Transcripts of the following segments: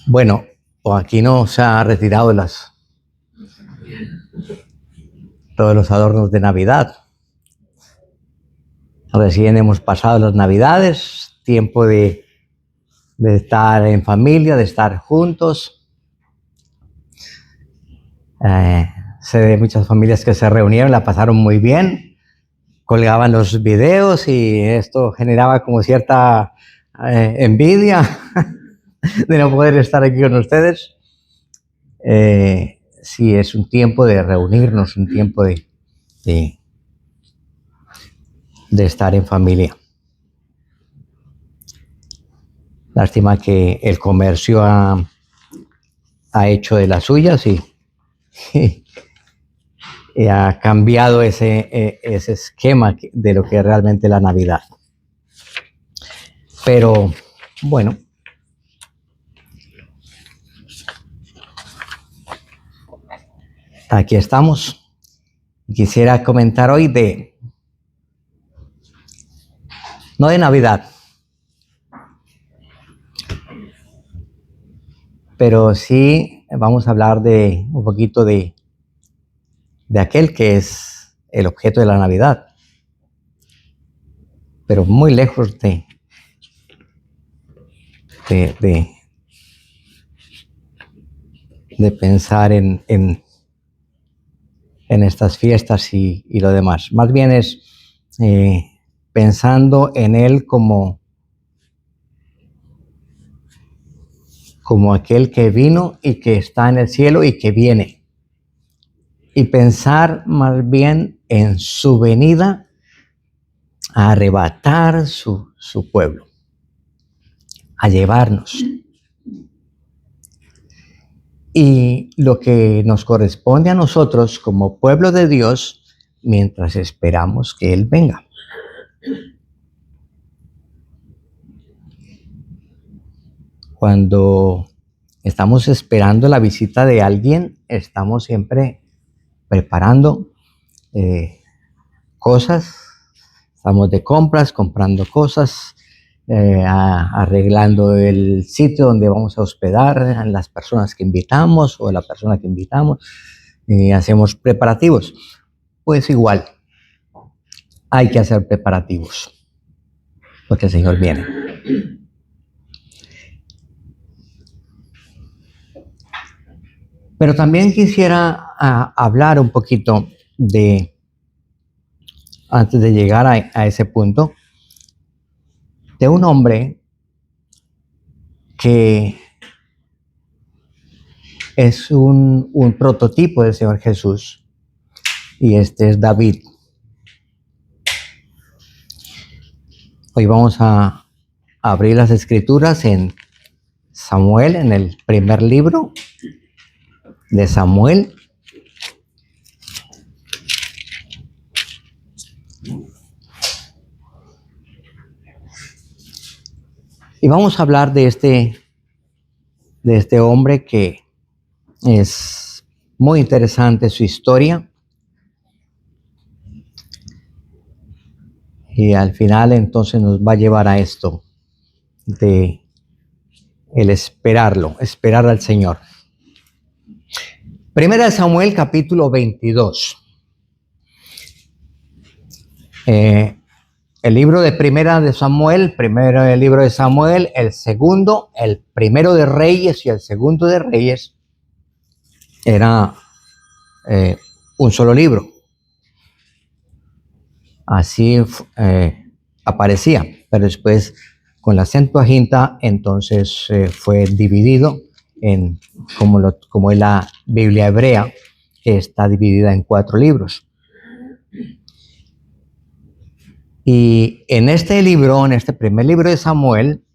Bueno, aquí no se ha retirado todos los adornos de Navidad. Recién hemos pasado las Navidades, tiempo de estar en familia, de estar juntos. Sé de muchas familias que se reunieron, la pasaron muy bien, colgaban los videos y esto generaba como cierta envidia de no poder estar aquí con ustedes. Sí, es un tiempo de reunirnos, un tiempo de estar en familia. Lástima que el comercio ha hecho de las suyas y ha cambiado ese esquema de lo que es realmente la Navidad. Pero bueno, aquí estamos. Quisiera comentar hoy no de Navidad, pero sí vamos a hablar de un poquito de aquel que es el objeto de la Navidad, pero muy lejos de pensar en estas fiestas y lo demás. Más bien es pensando en él como aquel que vino y que está en el cielo y que viene. Y pensar más bien en su venida a arrebatar su pueblo, a llevarnos. Y lo que nos corresponde a nosotros como pueblo de Dios mientras esperamos que Él venga. Cuando estamos esperando la visita de alguien, estamos siempre preparando cosas, estamos de compras, comprando cosas, arreglando el sitio donde vamos a hospedar a las personas que invitamos o a la persona que invitamos, hacemos preparativos. Pues igual, hay que hacer preparativos, porque el Señor viene. Pero también quisiera hablar un poquito antes de llegar a ese punto, de un hombre que es un prototipo del Señor Jesús, y este es David. Hoy vamos a abrir las Escrituras en Samuel, en el primer libro de Samuel. Y vamos a hablar de este hombre que es muy interesante su historia. Y al final entonces nos va a llevar a esto de el esperar al Señor. Primera de Samuel, capítulo 22. El libro de Primera de Samuel, primero el libro de Samuel, el segundo, el primero de Reyes y el segundo de Reyes era un solo libro. Así aparecía, pero después con la Septuaginta entonces fue dividido en como es la Biblia hebrea, que está dividida en 4 libros. Y en este libro, en este primer libro de Samuel,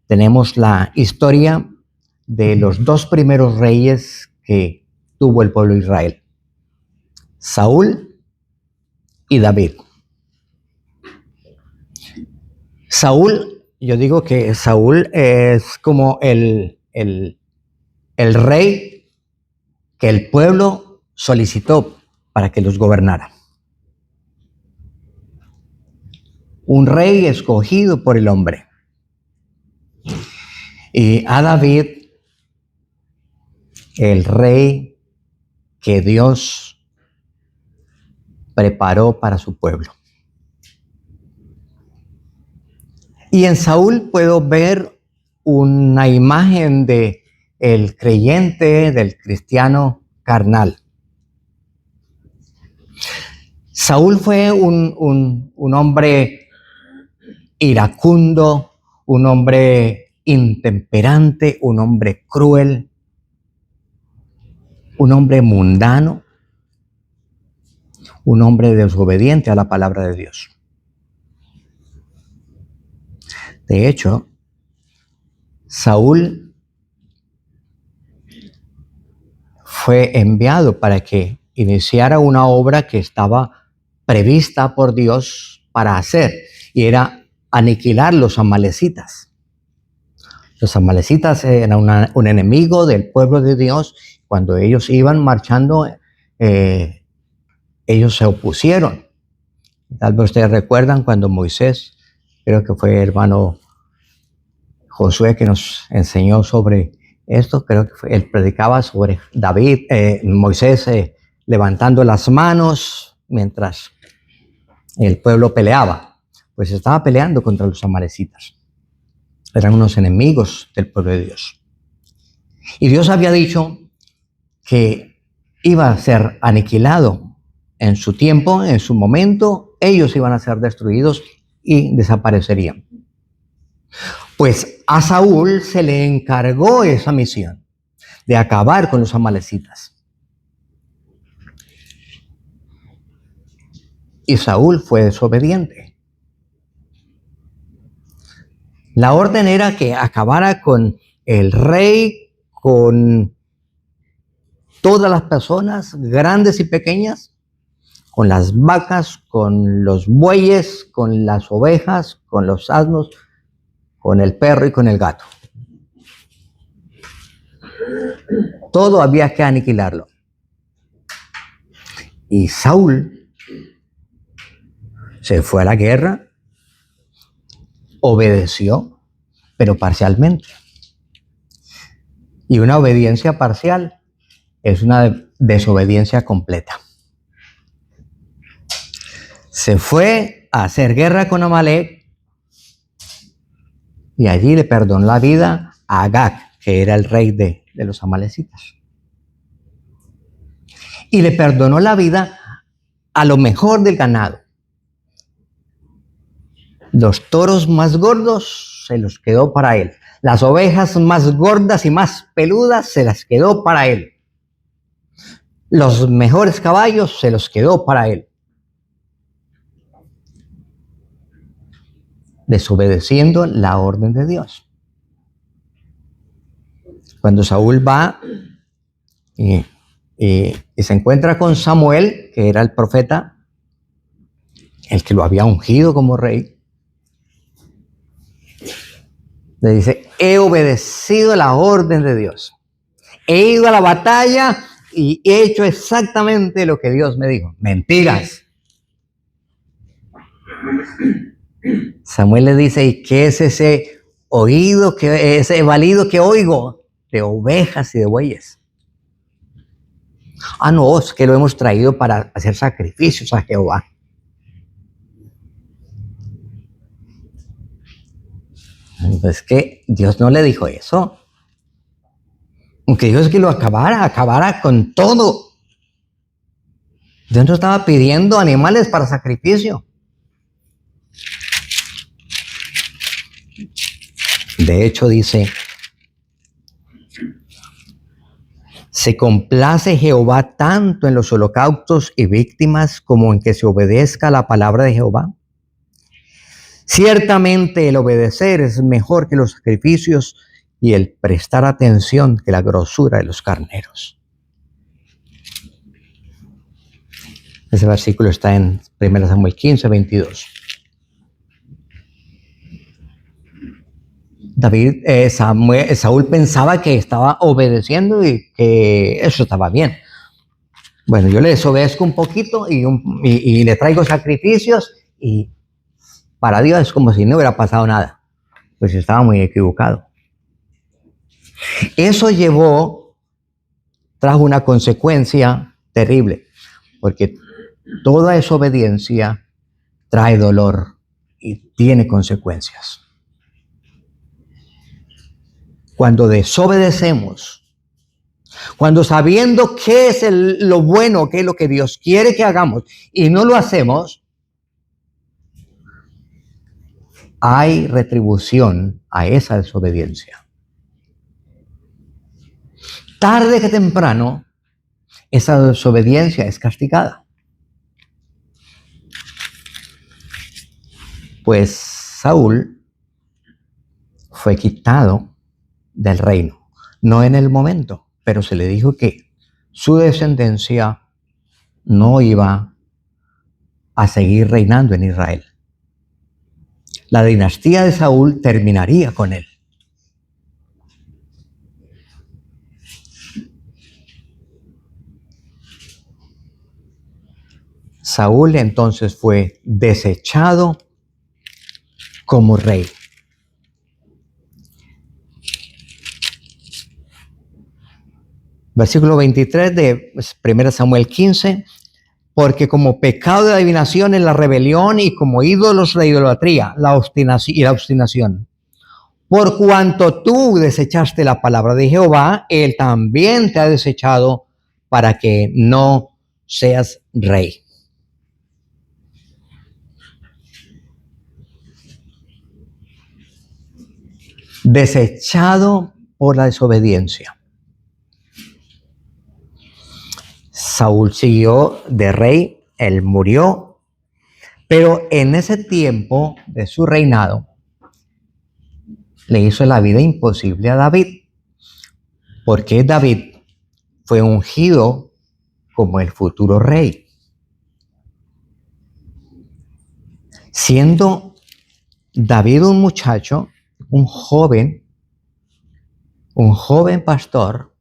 tenemos la historia de los 2 primeros reyes que tuvo el pueblo de Israel: Saúl y David. Saúl, yo digo que Saúl es como el rey que el pueblo solicitó para que los gobernara. Un rey escogido por el hombre. y a David, el rey que Dios preparó para su pueblo. Y en Saúl puedo ver una imagen de el creyente, del cristiano carnal. Saúl fue un hombre iracundo, un hombre intemperante, un hombre cruel, un hombre mundano, un hombre desobediente a la palabra de Dios. De hecho, Saúl fue enviado para que iniciara una obra que estaba prevista por Dios para hacer, y era aniquilar los amalecitas. Los amalecitas eran un enemigo del pueblo de Dios. Cuando ellos iban marchando, ellos se opusieron. Tal vez ustedes recuerdan cuando Moisés, creo que fue hermano Josué que nos enseñó sobre esto, creo que él predicaba sobre David, Moisés levantando las manos mientras el pueblo peleaba. Pues estaba peleando contra los amalecitas. Eran unos enemigos del pueblo de Dios. Y Dios había dicho que iba a ser aniquilado en su tiempo, en su momento. Ellos iban a ser destruidos y desaparecerían. Pues a Saúl se le encargó esa misión de acabar con los amalecitas. Y Saúl fue desobediente. La orden era que acabara con el rey, con todas las personas, grandes y pequeñas, con las vacas, con los bueyes, con las ovejas, con los asnos, con el perro y con el gato. Todo había que aniquilarlo. Y Saúl se fue a la guerra, obedeció, pero parcialmente. Y una obediencia parcial es una desobediencia completa. Se fue a hacer guerra con Amalek y allí le perdonó la vida a Agag, que era el rey de los amalecitas. Y le perdonó la vida a lo mejor del ganado. Los toros más gordos se los quedó para él. Las ovejas más gordas y más peludas se las quedó para él. Los mejores caballos se los quedó para él. Desobedeciendo la orden de Dios. Cuando Saúl va y se encuentra con Samuel, que era el profeta, el que lo había ungido como rey, le dice: he obedecido la orden de Dios. He ido a la batalla y he hecho exactamente lo que Dios me dijo. Mentiras. Samuel le dice: ¿y qué es ese oído, ese balido que oigo de ovejas y de bueyes? Ah, no, es que lo hemos traído para hacer sacrificios a Jehová. Es que Dios no le dijo eso. Aunque Dios que lo acabara con todo. Dios no estaba pidiendo animales para sacrificio. De hecho, dice: se complace Jehová tanto en los holocaustos y víctimas como en que se obedezca la palabra de Jehová. Ciertamente el obedecer es mejor que los sacrificios y el prestar atención que la grosura de los carneros. Ese versículo está en 1 Samuel 15, 22. Saúl pensaba que estaba obedeciendo y que eso estaba bien. Bueno, yo le desobedezco un poquito y le traigo sacrificios, y para Dios es como si no hubiera pasado nada. Pues estaba muy equivocado. Eso trajo una consecuencia terrible, porque toda desobediencia trae dolor y tiene consecuencias. Cuando desobedecemos, cuando sabiendo qué es lo bueno, qué es lo que Dios quiere que hagamos y no lo hacemos, hay retribución a esa desobediencia. Tarde que temprano, esa desobediencia es castigada. Pues Saúl fue quitado del reino, no en el momento, pero se le dijo que su descendencia no iba a seguir reinando en Israel. La dinastía de Saúl terminaría con él. Saúl entonces fue desechado como rey. Versículo 23 de 1 Samuel 15, porque como pecado de adivinación en la rebelión y como ídolos la idolatría, la obstinación. Por cuanto tú desechaste la palabra de Jehová, él también te ha desechado para que no seas rey. Desechado por la desobediencia. Saúl siguió de rey, él murió, pero en ese tiempo de su reinado le hizo la vida imposible a David, porque David fue ungido como el futuro rey. Siendo David un muchacho, un joven pastor,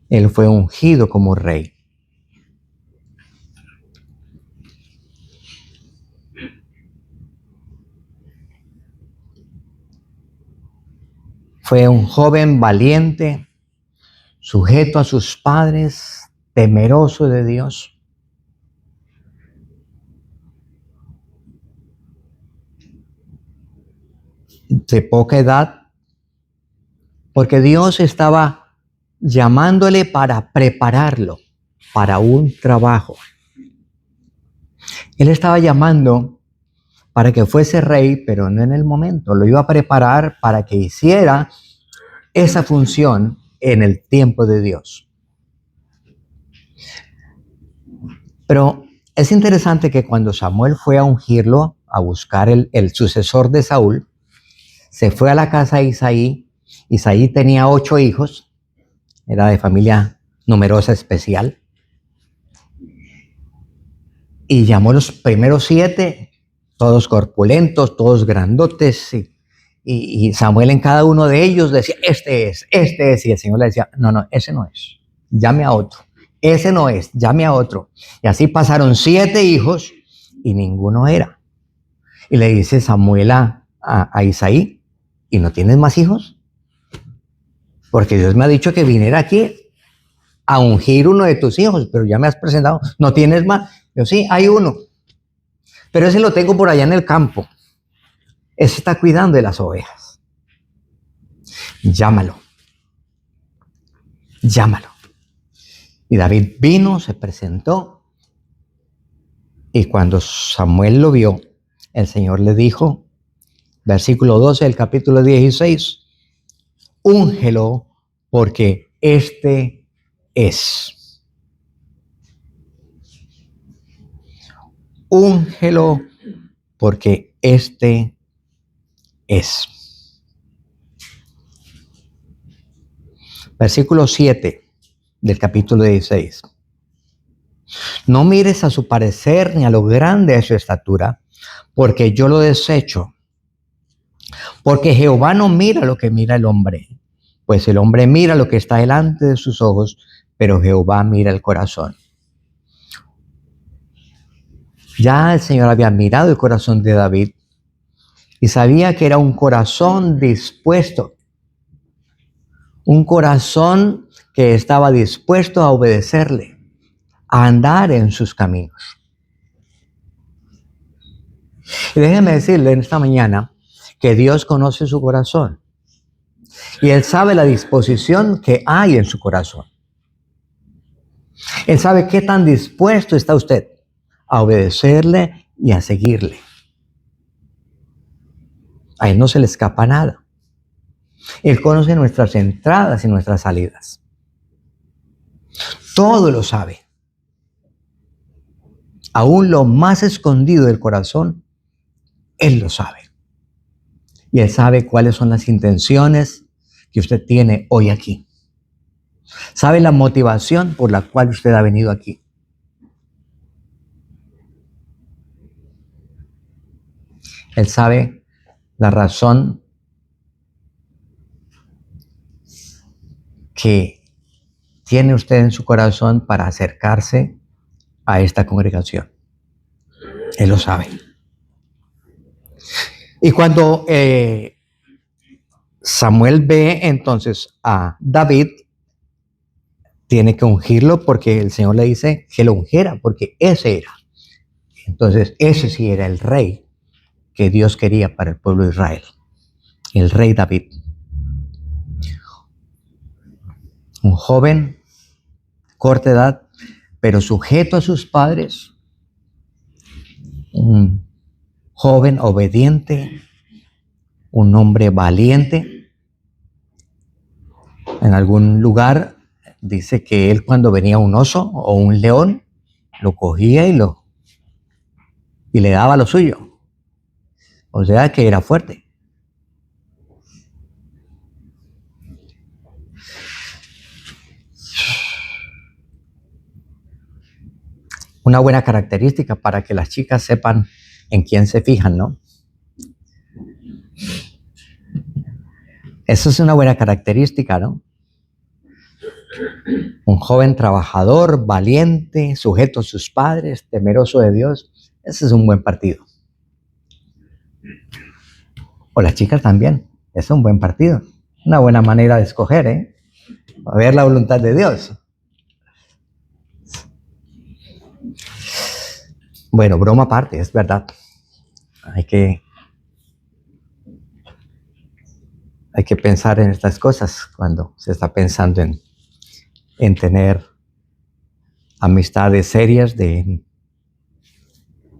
él fue ungido como rey. Fue un joven valiente, sujeto a sus padres, temeroso de Dios. De poca edad, porque Dios estaba llamándole para prepararlo para un trabajo. Él estaba llamando para que fuese rey, pero no en el momento. Lo iba a preparar para que hiciera esa función en el tiempo de Dios. Pero es interesante que cuando Samuel fue a ungirlo, a buscar el sucesor de Saúl, se fue a la casa de Isaí. Isaí tenía 8 hijos, era de familia numerosa especial, y llamó los primeros 7, todos corpulentos, todos grandotes, y Samuel en cada uno de ellos decía, este es, y el Señor le decía, no, ese no es, llame a otro, ese no es, llame a otro. Y así pasaron 7 hijos y ninguno era. Y le dice Samuel a Isaí, ¿y no tienes más hijos? Porque Dios me ha dicho que viniera aquí a ungir uno de tus hijos, pero ya me has presentado, ¿no tienes más? Yo, sí, hay uno, pero ese lo tengo por allá en el campo. Ese está cuidando de las ovejas. Llámalo. Y David vino, se presentó, y cuando Samuel lo vio, el Señor le dijo, versículo 12 del capítulo 16, úngelo porque este es. Úngelo porque este es. Versículo 7 del capítulo 16. No mires a su parecer ni a lo grande de su estatura, porque yo lo desecho. Porque Jehová no mira lo que mira el hombre, pues el hombre mira lo que está delante de sus ojos, pero Jehová mira el corazón. Ya el Señor había mirado el corazón de David y sabía que era un corazón dispuesto, Un corazón que estaba dispuesto a obedecerle, a andar en sus caminos. Y déjeme decirle en esta mañana que Dios conoce su corazón y Él sabe la disposición que hay en su corazón. Él sabe qué tan dispuesto está usted a obedecerle y a seguirle. A Él no se le escapa nada. Él conoce nuestras entradas y nuestras salidas. Todo lo sabe. Aún lo más escondido del corazón, Él lo sabe. Y Él sabe cuáles son las intenciones que usted tiene hoy aquí. Sabe la motivación por la cual usted ha venido aquí. Él sabe la razón que tiene usted en su corazón para acercarse a esta congregación. Él lo sabe. Y cuando Samuel ve entonces a David, tiene que ungirlo porque el Señor le dice que lo ungiera, porque ese era. Entonces, ese sí era el rey que Dios quería para el pueblo de Israel. El rey David. Un joven, corta edad, pero sujeto a sus padres. Un joven obediente, un hombre valiente. En algún lugar dice que él cuando venía un oso o un león, lo cogía y le daba lo suyo. O sea que era fuerte. Una buena característica para que las chicas sepan en quién se fijan, ¿no? Eso es una buena característica, ¿no? Un joven trabajador, valiente, sujeto a sus padres, temeroso de Dios. Ese es un buen partido. O las chicas también. Es un buen partido. Una buena manera de escoger, ¿eh? A ver la voluntad de Dios. Bueno, broma aparte, es verdad. Hay que pensar en estas cosas cuando se está pensando en tener amistades serias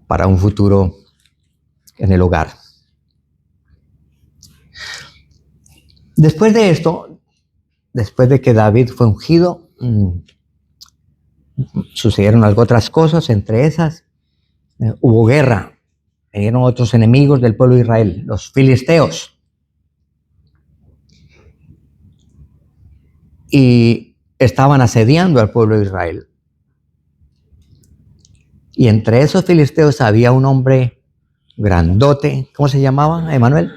para un futuro en el hogar. Después de esto, después de que David fue ungido, sucedieron otras cosas, entre esas hubo guerra, vinieron otros enemigos del pueblo de Israel, los filisteos. Y estaban asediando al pueblo de Israel. Y entre esos filisteos había un hombre grandote, ¿cómo se llamaba, Emanuel?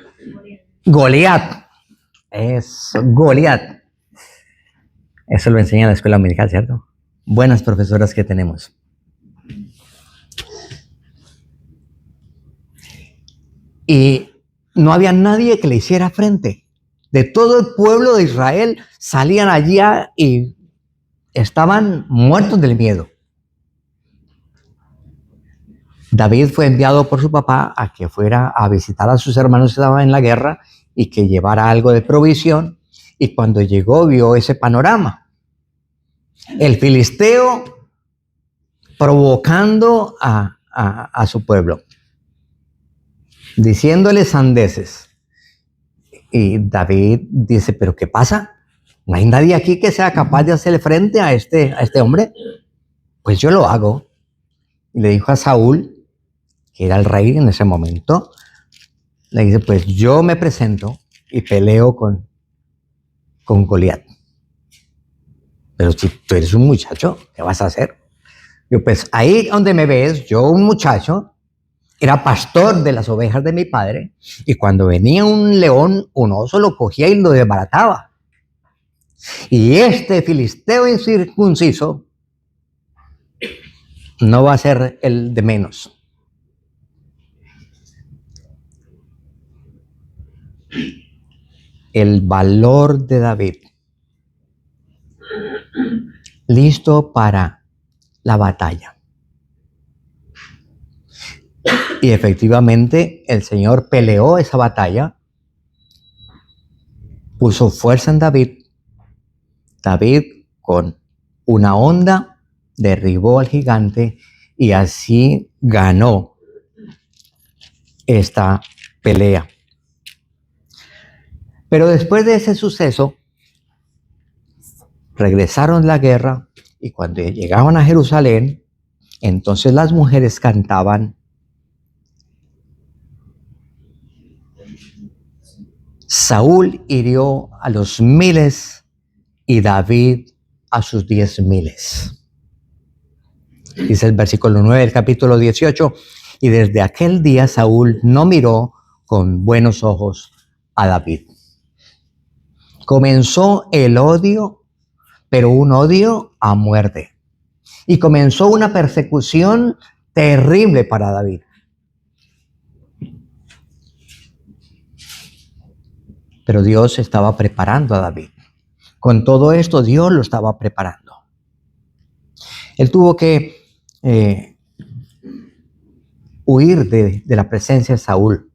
Goliat. Es Goliat. Eso lo enseña en la escuela dominical, ¿cierto? Buenas profesoras que tenemos. Y no había nadie que le hiciera frente. De todo el pueblo de Israel salían allá y estaban muertos del miedo. David fue enviado por su papá a que fuera a visitar a sus hermanos que estaban en la guerra y que llevara algo de provisión. Y cuando llegó vio ese panorama. El filisteo provocando a su pueblo, diciéndole sandeces. Y David dice, ¿pero qué pasa? ¿No hay nadie aquí que sea capaz de hacerle frente a este hombre? Pues yo lo hago. Y le dijo a Saúl, que era el rey en ese momento, le dice, pues yo me presento y peleo con Goliat. Pero si tú eres un muchacho, ¿qué vas a hacer? Yo, pues ahí donde me ves, yo un muchacho, era pastor de las ovejas de mi padre, y cuando venía un león, un oso lo cogía y lo desbarataba. Y este filisteo incircunciso no va a ser el de menos. El valor de David listo para la batalla. Y efectivamente el Señor peleó esa batalla, puso fuerza en David. David con una onda derribó al gigante y así ganó esta pelea. Pero después de ese suceso, regresaron la guerra y cuando llegaban a Jerusalén, entonces las mujeres cantaban: Saúl hirió a los 1000 y David a sus 10,000. Dice el versículo 9 del capítulo 18, y desde aquel día Saúl no miró con buenos ojos a David. Comenzó el odio, pero un odio a muerte. Y comenzó una persecución terrible para David. Pero Dios estaba preparando a David. Con todo esto, Dios lo estaba preparando. Él tuvo que huir de la presencia de Saúl.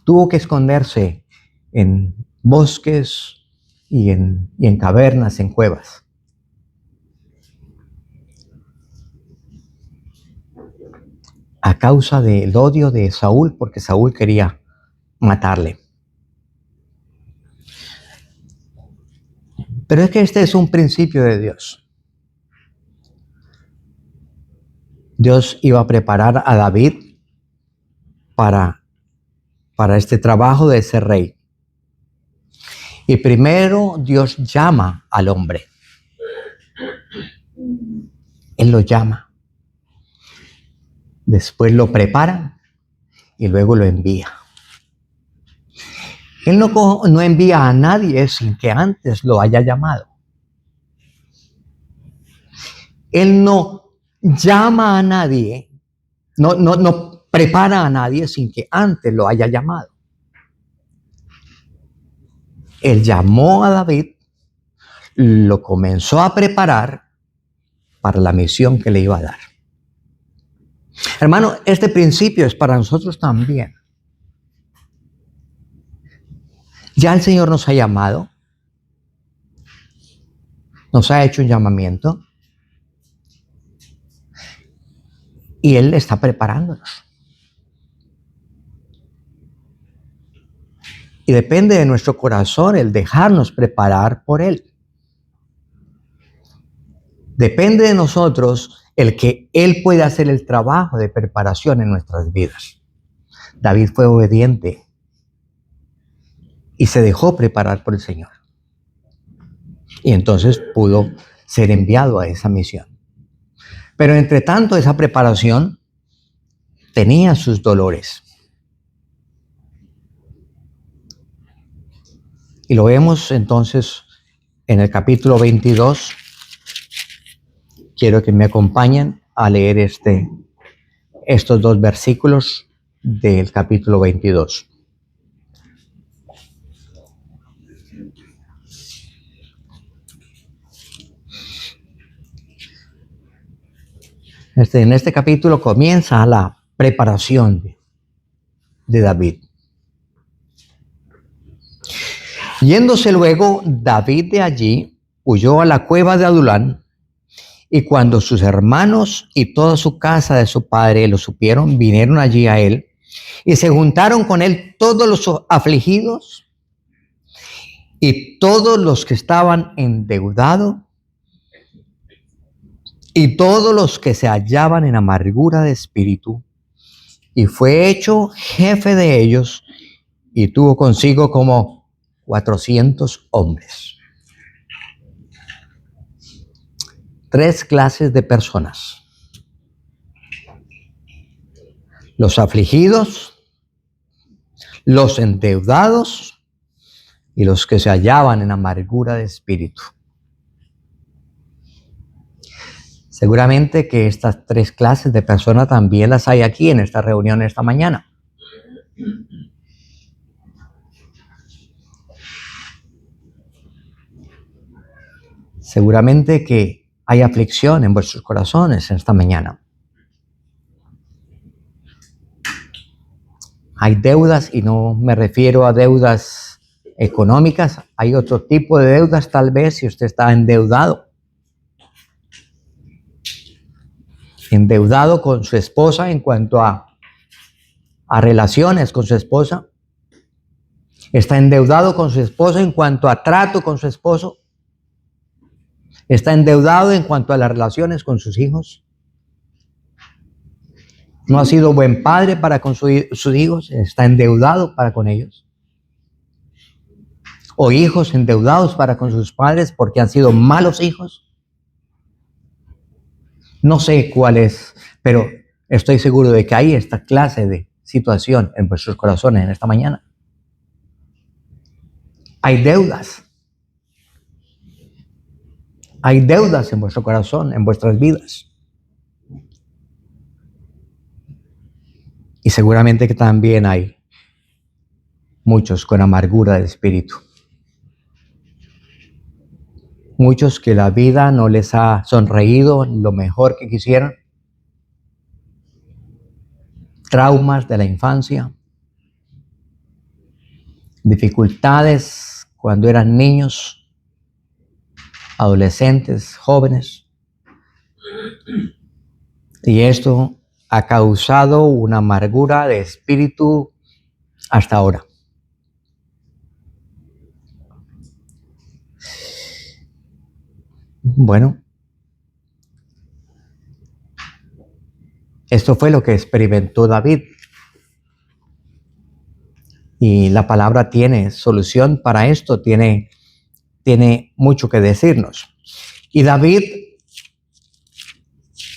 Tuvo que esconderse en bosques y en cavernas, en cuevas. A causa del odio de Saúl, porque Saúl quería matarle. Pero es que este es un principio de Dios. Dios iba a preparar a David para este trabajo de ser rey. Y primero Dios llama al hombre. Él lo llama. Después lo prepara y luego lo envía. Él no envía a nadie sin que antes lo haya llamado. Él no llama a nadie, no prepara a nadie sin que antes lo haya llamado. Él llamó a David, lo comenzó a preparar para la misión que le iba a dar. Hermano, este principio es para nosotros también. Ya el Señor nos ha llamado, nos ha hecho un llamamiento y Él está preparándonos. Y depende de nuestro corazón el dejarnos preparar por Él. Depende de nosotros el que Él pueda hacer el trabajo de preparación en nuestras vidas. David fue obediente y se dejó preparar por el Señor. Y entonces pudo ser enviado a esa misión. Pero entre tanto, esa preparación tenía sus dolores. Y lo vemos entonces en el capítulo 22. Quiero que me acompañen a leer estos 2 versículos del capítulo 22. En este capítulo comienza la preparación de David. Yéndose luego David de allí, huyó a la cueva de Adulán, y cuando sus hermanos y toda su casa de su padre lo supieron, vinieron allí a él, y se juntaron con él todos los afligidos y todos los que estaban endeudados y todos los que se hallaban en amargura de espíritu, y fue hecho jefe de ellos, y tuvo consigo como 400 hombres. 3 clases de personas: los afligidos, los endeudados y los que se hallaban en amargura de espíritu. Seguramente que estas 3 clases de personas también las hay aquí en esta reunión esta mañana. Seguramente que hay aflicción en vuestros corazones en esta mañana. Hay deudas, y no me refiero a deudas económicas. Hay otro tipo de deudas, tal vez, si usted está endeudado. Endeudado con su esposa en cuanto a relaciones con su esposa. Está endeudado con su esposa en cuanto a trato con su esposo. Está endeudado en cuanto a las relaciones con sus hijos. No ha sido buen padre para con sus hijos, está endeudado para con ellos. O hijos endeudados para con sus padres porque han sido malos hijos. No sé cuál es, pero estoy seguro de que hay esta clase de situación en vuestros corazones en esta mañana. Hay deudas. Hay deudas en vuestro corazón, en vuestras vidas. Y seguramente que también hay muchos con amargura de espíritu. Muchos que la vida no les ha sonreído lo mejor que quisieran. Traumas de la infancia. Dificultades cuando eran niños, adolescentes, jóvenes. Y esto ha causado una amargura de espíritu hasta ahora. Bueno, esto fue lo que experimentó David. Y la palabra tiene solución para esto, tiene mucho que decirnos. Y David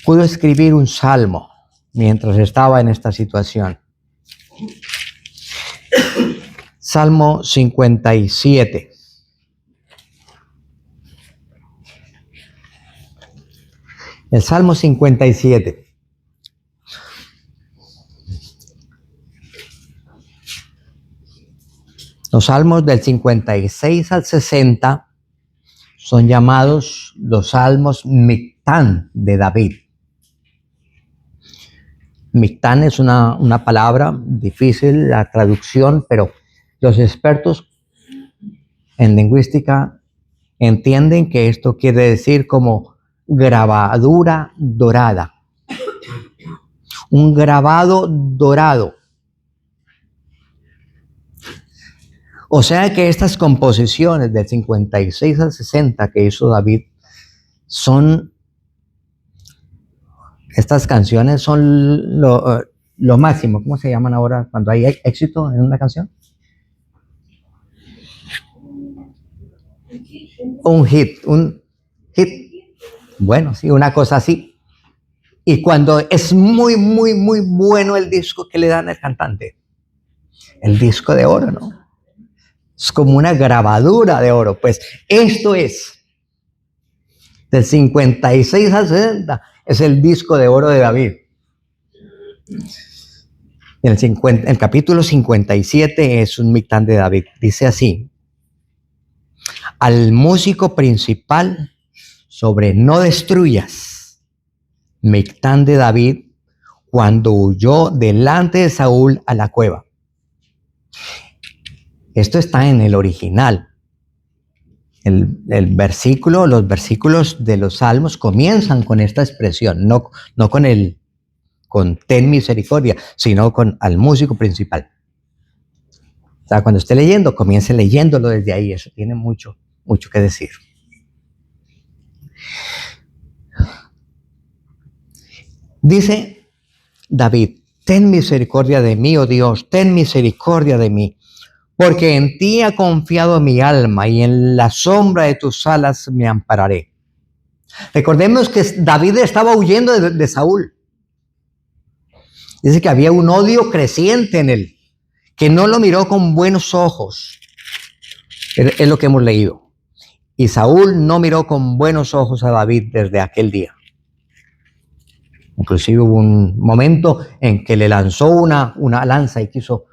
pudo escribir un salmo mientras estaba en esta situación. Salmo 57. El Salmo 57. Los salmos del 56 al 60 son llamados los salmos Mictán de David. Mictán es una palabra difícil la traducción, pero los expertos en lingüística entienden que esto quiere decir como grabadura dorada. Un grabado dorado. O sea que estas composiciones del 56 al 60 que hizo David estas canciones son lo máximo. ¿Cómo se llaman ahora cuando hay éxito en una canción? Un hit. Bueno, sí, una cosa así. Y cuando es muy, muy, muy bueno el disco que le dan al cantante, el disco de oro, ¿no? Es como una grabadura de oro. Pues esto es, del 56 al 60, es el disco de oro de David. El capítulo 57 es un Mictán de David. Dice así: al músico principal sobre no destruyas, Mictán de David, cuando huyó delante de Saúl a la cueva. Esto está en el original. Los versículos de los salmos comienzan con esta expresión, no con ten misericordia, sino con al músico principal. O sea, cuando esté leyendo, comience leyéndolo desde ahí. Eso tiene mucho, mucho que decir. Dice David: ten misericordia de mí, oh Dios, ten misericordia de mí, porque en ti ha confiado mi alma y en la sombra de tus alas me ampararé. Recordemos que David estaba huyendo de Saúl. Dice que había un odio creciente en él, que no lo miró con buenos ojos. Es lo que hemos leído. Y Saúl no miró con buenos ojos a David desde aquel día. Inclusive hubo un momento en que le lanzó una lanza y quiso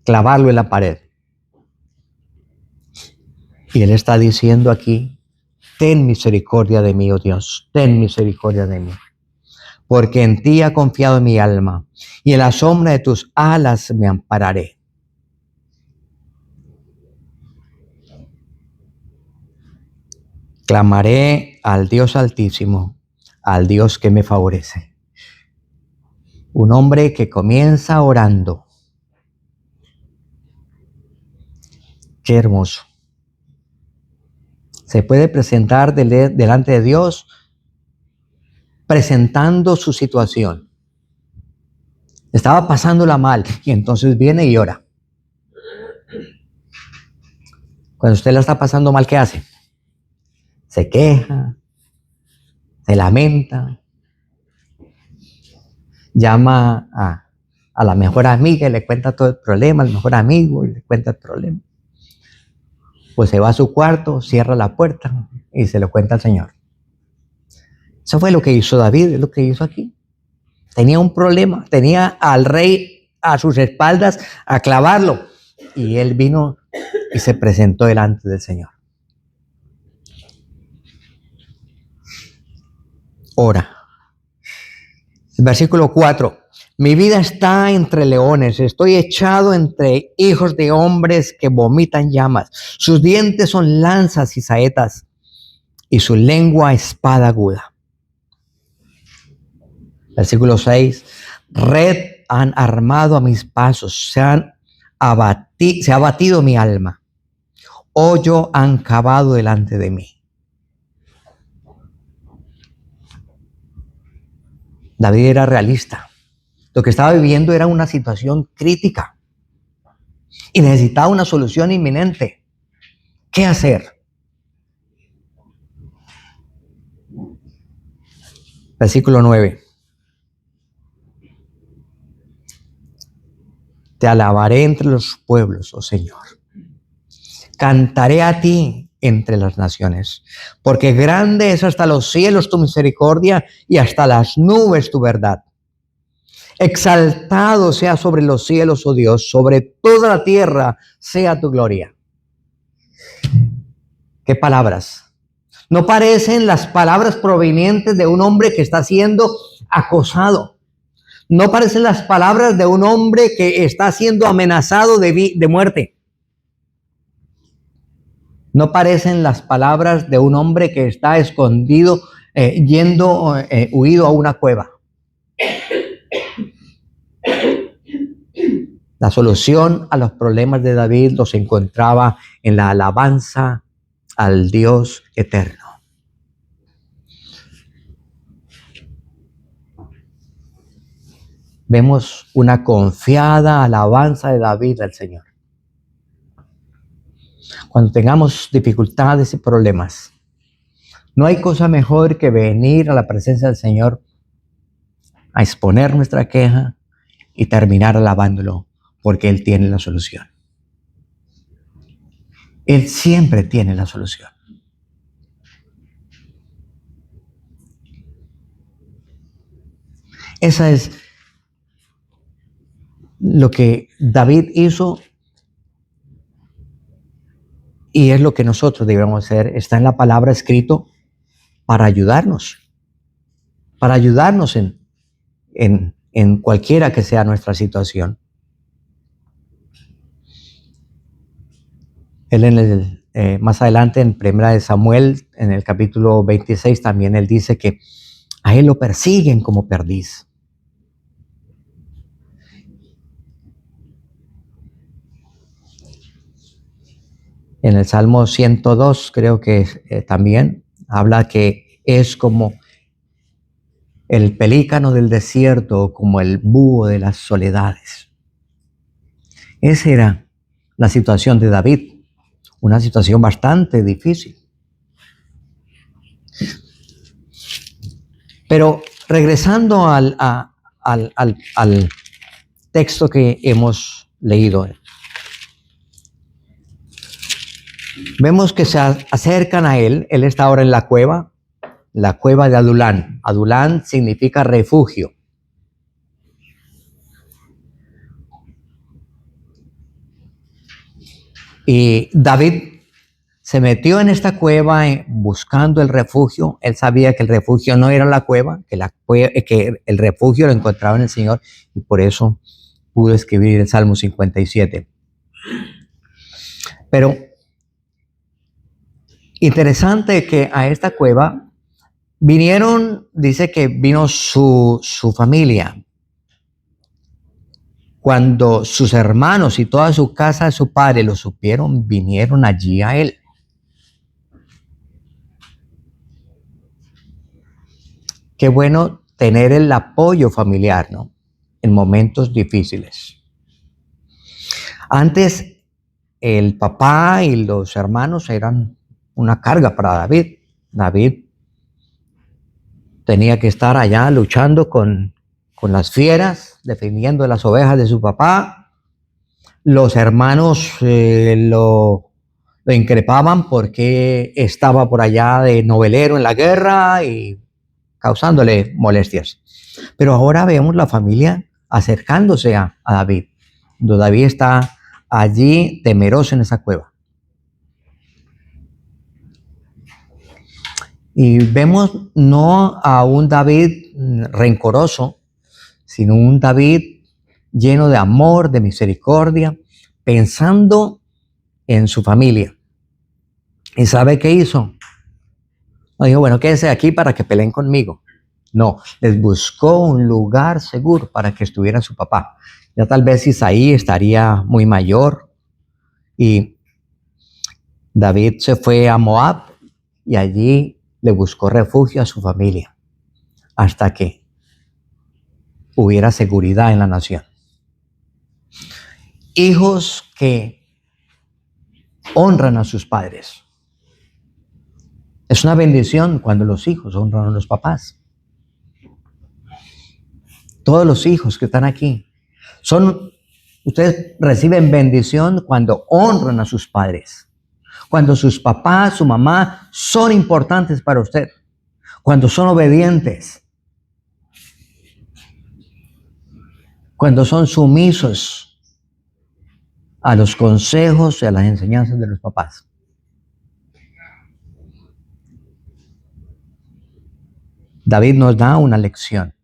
clavarlo en la pared. Y Él está diciendo aquí, ten misericordia de mí, oh Dios, ten misericordia de mí, porque en ti ha confiado mi alma, y en la sombra de tus alas me ampararé. Clamaré al Dios Altísimo, al Dios que me favorece. Un hombre que comienza orando. Qué hermoso. Se puede presentar delante de Dios presentando su situación. Estaba pasándola mal y entonces viene y ora. Cuando usted la está pasando mal, ¿qué hace? Se queja, se lamenta, llama a la mejor amiga y le cuenta todo el problema, al mejor amigo y le cuenta el problema. Pues se va a su cuarto, cierra la puerta y se lo cuenta al Señor. Eso fue lo que hizo David, es lo que hizo aquí. Tenía un problema, tenía al rey a sus espaldas a clavarlo. Y él vino y se presentó delante del Señor. Ora. Versículo 4. Mi vida está entre leones, estoy echado entre hijos de hombres que vomitan llamas. Sus dientes son lanzas y saetas, y su lengua espada aguda. Versículo 6. Red han armado a mis pasos, se ha abatido mi alma. Hoyo han cavado delante de mí. David era realista. Lo que estaba viviendo era una situación crítica y necesitaba una solución inminente. ¿Qué hacer? Versículo 9. Te alabaré entre los pueblos, oh Señor. Cantaré a ti entre las naciones, porque grande es hasta los cielos tu misericordia y hasta las nubes tu verdad. Exaltado sea sobre los cielos, oh Dios, sobre toda la tierra sea tu gloria. ¿Qué palabras? No parecen las palabras provenientes de un hombre que está siendo acosado. No parecen las palabras de un hombre que está siendo amenazado de muerte. No parecen las palabras de un hombre que está escondido, huido a una cueva. La solución a los problemas de David los encontraba en la alabanza al Dios eterno. Vemos una confiada alabanza de David al Señor. Cuando tengamos dificultades y problemas, no hay cosa mejor que venir a la presencia del Señor a exponer nuestra queja y terminar alabándolo, porque Él tiene la solución. Él siempre tiene la solución. Esa es lo que David hizo y es lo que nosotros debemos hacer. Está en la palabra escrito para ayudarnos en cualquiera que sea nuestra situación. Él más adelante en Primera de Samuel, en el capítulo 26, también él dice que a él lo persiguen como perdiz. En el Salmo 102 creo que también habla que es como el pelícano del desierto, como el búho de las soledades. Esa era la situación de David, una situación bastante difícil. Pero regresando al texto que hemos leído, vemos que se acercan a él. Él está ahora en la cueva de Adulán. Adulán significa refugio. Y David se metió en esta cueva buscando el refugio. Él sabía que el refugio no era la cueva, que el refugio lo encontraba en el Señor, y por eso pudo escribir el Salmo 57. Pero interesante que a esta cueva vinieron, dice que vino su familia. Cuando sus hermanos y toda su casa de su padre lo supieron, vinieron allí a él. Qué bueno tener el apoyo familiar, ¿no? En momentos difíciles. Antes, el papá y los hermanos eran una carga para David. David tenía que estar allá luchando con las fieras, defendiendo las ovejas de su papá. Los hermanos lo increpaban porque estaba por allá de novelero en la guerra y causándole molestias. Pero ahora vemos la familia acercándose a David. Cuando David está allí temeroso en esa cueva. Y vemos no a un David rencoroso, sino un David lleno de amor, de misericordia, pensando en su familia. ¿Y sabe qué hizo? No dijo, bueno, quédense aquí para que peleen conmigo. No, les buscó un lugar seguro para que estuviera su papá. Ya tal vez Isaí estaría muy mayor y David se fue a Moab y allí le buscó refugio a su familia hasta que hubiera seguridad en la nación. Hijos que honran a sus padres. Es una bendición cuando los hijos honran a los papás. Todos los hijos que están aquí ustedes reciben bendición cuando honran a sus padres. Cuando sus papás, su mamá son importantes para usted. Cuando son obedientes. Cuando son sumisos a los consejos y a las enseñanzas de los papás. David nos da una lección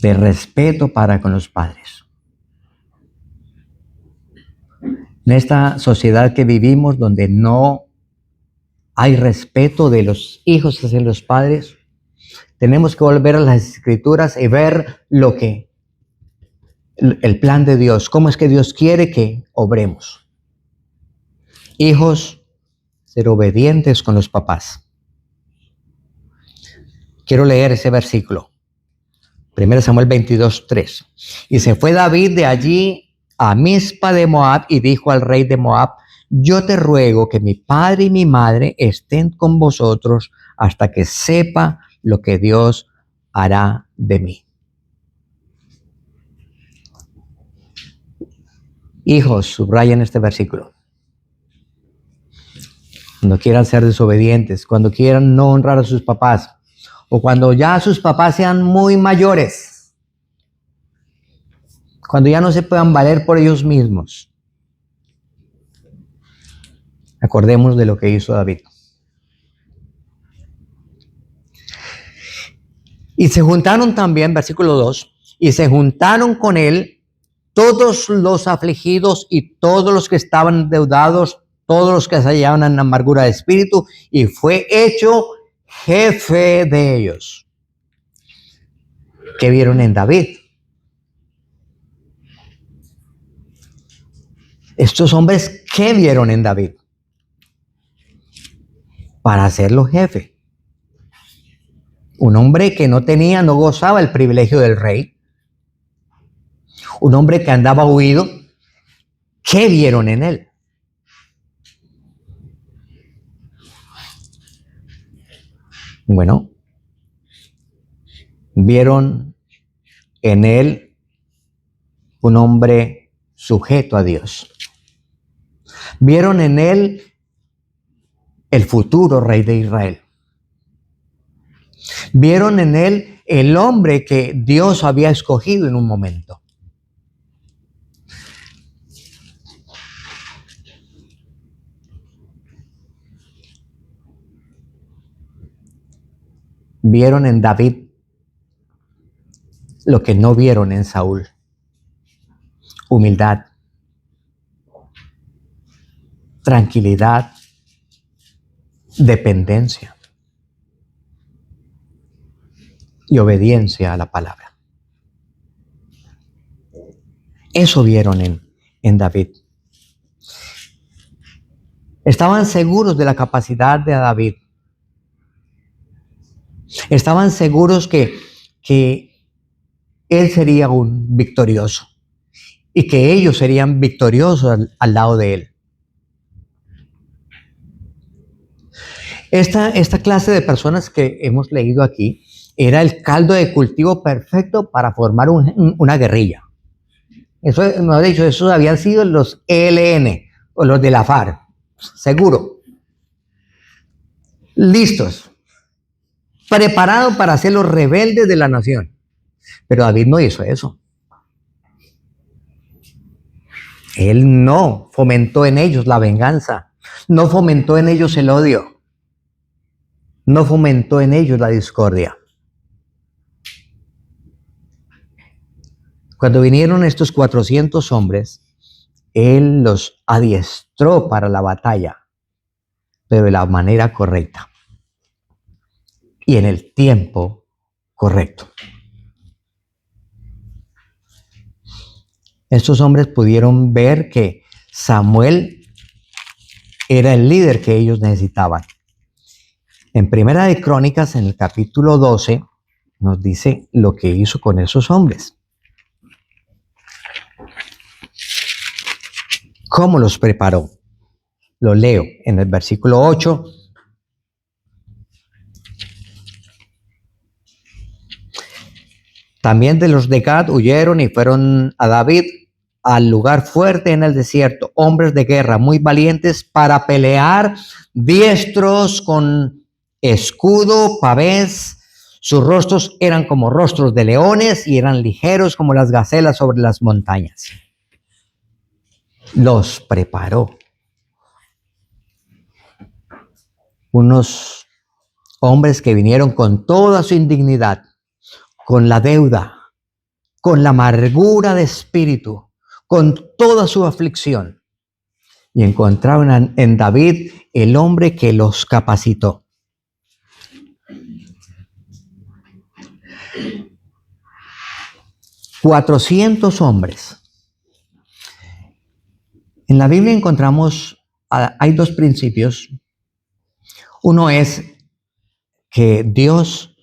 de respeto para con los padres. En esta sociedad que vivimos, donde no hay respeto de los hijos hacia los padres, tenemos que volver a las Escrituras y ver el plan de Dios, cómo es que Dios quiere que obremos. Hijos, ser obedientes con los papás. Quiero leer ese versículo. 1 Samuel 22:3. Y se fue David de allí a Mizpa de Moab y dijo al rey de Moab, yo te ruego que mi padre y mi madre estén con vosotros hasta que sepa lo que Dios hará de mí. Hijos, subrayen este versículo. Cuando quieran ser desobedientes, cuando quieran no honrar a sus papás, o cuando ya sus papás sean muy mayores, cuando ya no se puedan valer por ellos mismos. Acordemos de lo que hizo David. Y se juntaron también, versículo 2, y se juntaron con él todos los afligidos y todos los que estaban endeudados, todos los que se hallaban en amargura de espíritu, y fue hecho jefe de ellos. ¿Qué vieron en David? Estos hombres, ¿qué vieron en David? Para hacerlo jefe. Un hombre que no gozaba el privilegio del rey. Un hombre que andaba huido. ¿Qué vieron en él? Bueno, vieron en él un hombre sujeto a Dios. Vieron en él el futuro rey de Israel. Vieron en él el hombre que Dios había escogido en un momento. vieron en David lo que no vieron en Saúl: humildad, tranquilidad, dependencia y obediencia a la palabra. Eso vieron en David. Estaban seguros de la capacidad de David. Estaban seguros que él sería un victorioso y que ellos serían victoriosos al lado de él. Esta clase de personas que hemos leído aquí era el caldo de cultivo perfecto para formar una guerrilla. Eso, mejor dicho, esos habían sido los ELN o los de la FARC, seguro. Listos, preparados para ser los rebeldes de la nación. Pero David no hizo eso. Él no fomentó en ellos la venganza, no fomentó en ellos el odio, no fomentó en ellos la discordia. Cuando vinieron estos 400 hombres, él los adiestró para la batalla, pero de la manera correcta y en el tiempo correcto. Estos hombres pudieron ver que Samuel era el líder que ellos necesitaban. En Primera de Crónicas, en el capítulo 12, nos dice lo que hizo con esos hombres. ¿Cómo los preparó? Lo leo en el versículo 8. También de los de Gad huyeron y fueron a David al lugar fuerte en el desierto, hombres de guerra muy valientes para pelear, diestros con escudo, pavés. Sus rostros eran como rostros de leones y eran ligeros como las gacelas sobre las montañas. Los preparó. Unos hombres que vinieron con toda su indignidad, con la deuda, con la amargura de espíritu, con toda su aflicción, y encontraron en David el hombre que los capacitó. $400 hombres. En la Biblia encontramos, hay dos principios. Uno es que Dios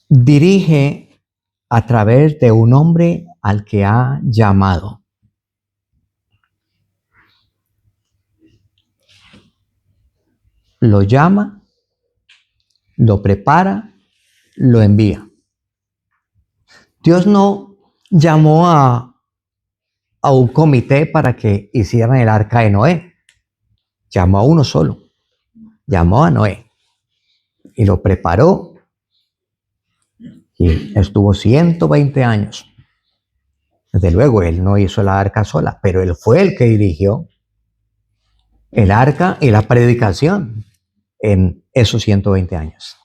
dirige a través de un hombre al que ha llamado. Lo llama, lo prepara, lo envía. Dios no llamó a un comité para que hicieran el arca de Noé. Llamó a uno solo. Llamó a Noé y lo preparó y estuvo 120 años. Desde luego, él no hizo la arca sola, pero él fue el que dirigió el arca y la predicación en esos 120 años.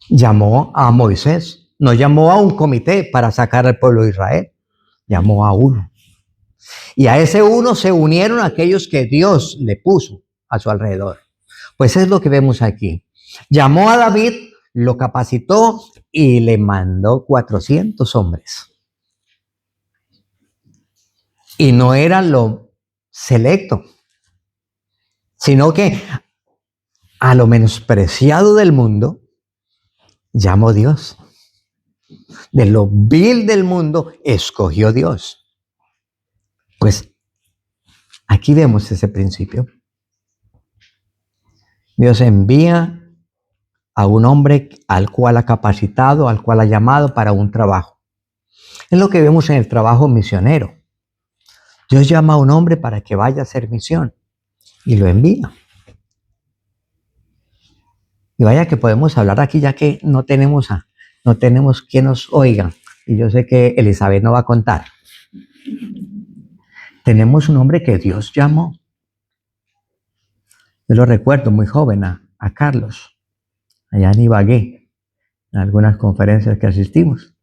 Llamó a Moisés, no llamó a un comité para sacar al pueblo de Israel, llamó a uno. Y a ese uno se unieron aquellos que Dios le puso a su alrededor. Pues es lo que vemos aquí. Llamó a David, lo capacitó y le mandó 400 hombres. Y no era lo selecto, sino que a lo menospreciado del mundo llamó Dios. De lo vil del mundo escogió Dios. Pues aquí vemos ese principio. Dios envía a un hombre al cual ha capacitado, al cual ha llamado para un trabajo. Es lo que vemos en el trabajo misionero. Dios llama a un hombre para que vaya a hacer misión y lo envía. Y vaya que podemos hablar aquí ya que no tenemos quien nos oiga. Y yo sé que Elizabeth no va a contar. Tenemos un hombre que Dios llamó. Yo lo recuerdo muy joven a Carlos, allá en Ibagué, en algunas conferencias que asistimos.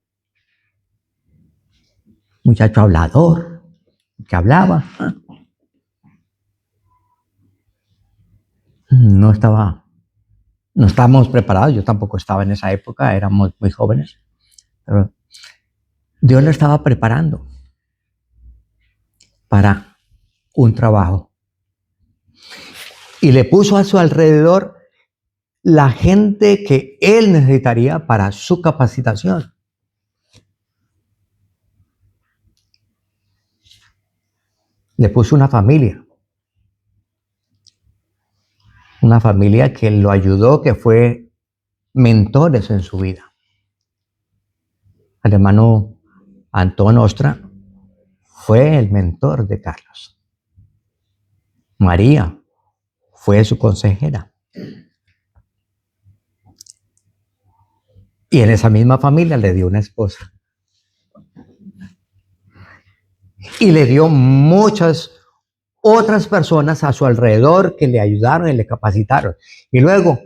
Muchacho hablador, que hablaba. No estábamos preparados, yo tampoco estaba en esa época, éramos muy jóvenes, pero Dios lo estaba preparando para un trabajo y le puso a su alrededor la gente que él necesitaría para su capacitación. Le puso una familia que lo ayudó, que fue mentores en su vida. El hermano Antón Ostra fue el mentor de Carlos. María fue su consejera. Y en esa misma familia le dio una esposa. Y le dio muchas otras personas a su alrededor que le ayudaron y le capacitaron. Y luego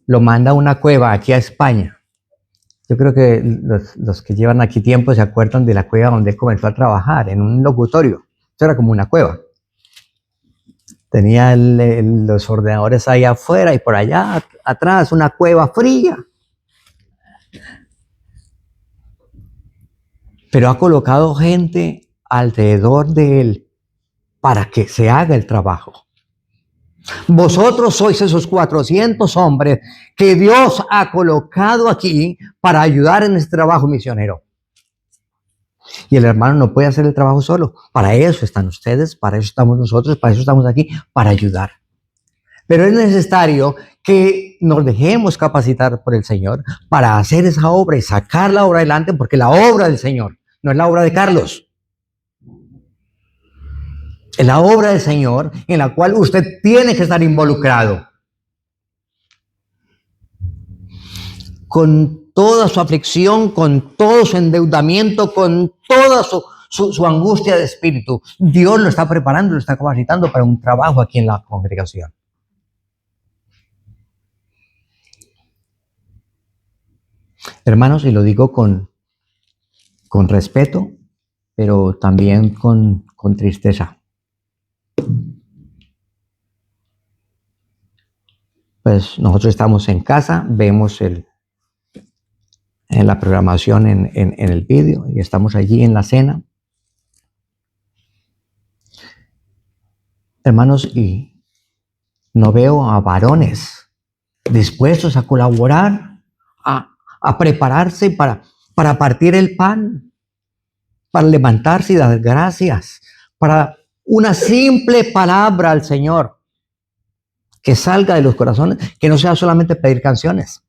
lo manda a una cueva aquí a España. Yo creo que los que llevan aquí tiempo se acuerdan de la cueva donde él comenzó a trabajar, en un locutorio. Eso era como una cueva. Tenía los ordenadores ahí afuera y por allá atrás una cueva fría. Pero ha colocado gente alrededor de él para que se haga el trabajo. Vosotros sois esos 400 hombres que Dios ha colocado aquí para ayudar en este trabajo misionero. Y el hermano no puede hacer el trabajo solo. Para eso están ustedes, para eso estamos nosotros, para eso estamos aquí, para ayudar. Pero es necesario que nos dejemos capacitar por el Señor para hacer esa obra y sacar la obra adelante, porque la obra del Señor no es la obra de Carlos. Es la obra del Señor en la cual usted tiene que estar involucrado. Con toda su aflicción, con todo su endeudamiento, con toda su angustia de espíritu. Dios lo está preparando, lo está capacitando para un trabajo aquí en la congregación. Hermanos, y lo digo con respeto, pero también con tristeza. Pues nosotros estamos en casa, vemos en la programación en el vídeo y estamos allí en la cena. Hermanos, y no veo a varones dispuestos a colaborar, a prepararse para partir el pan, para levantarse y dar gracias, para una simple palabra al Señor que salga de los corazones, que no sea solamente pedir canciones.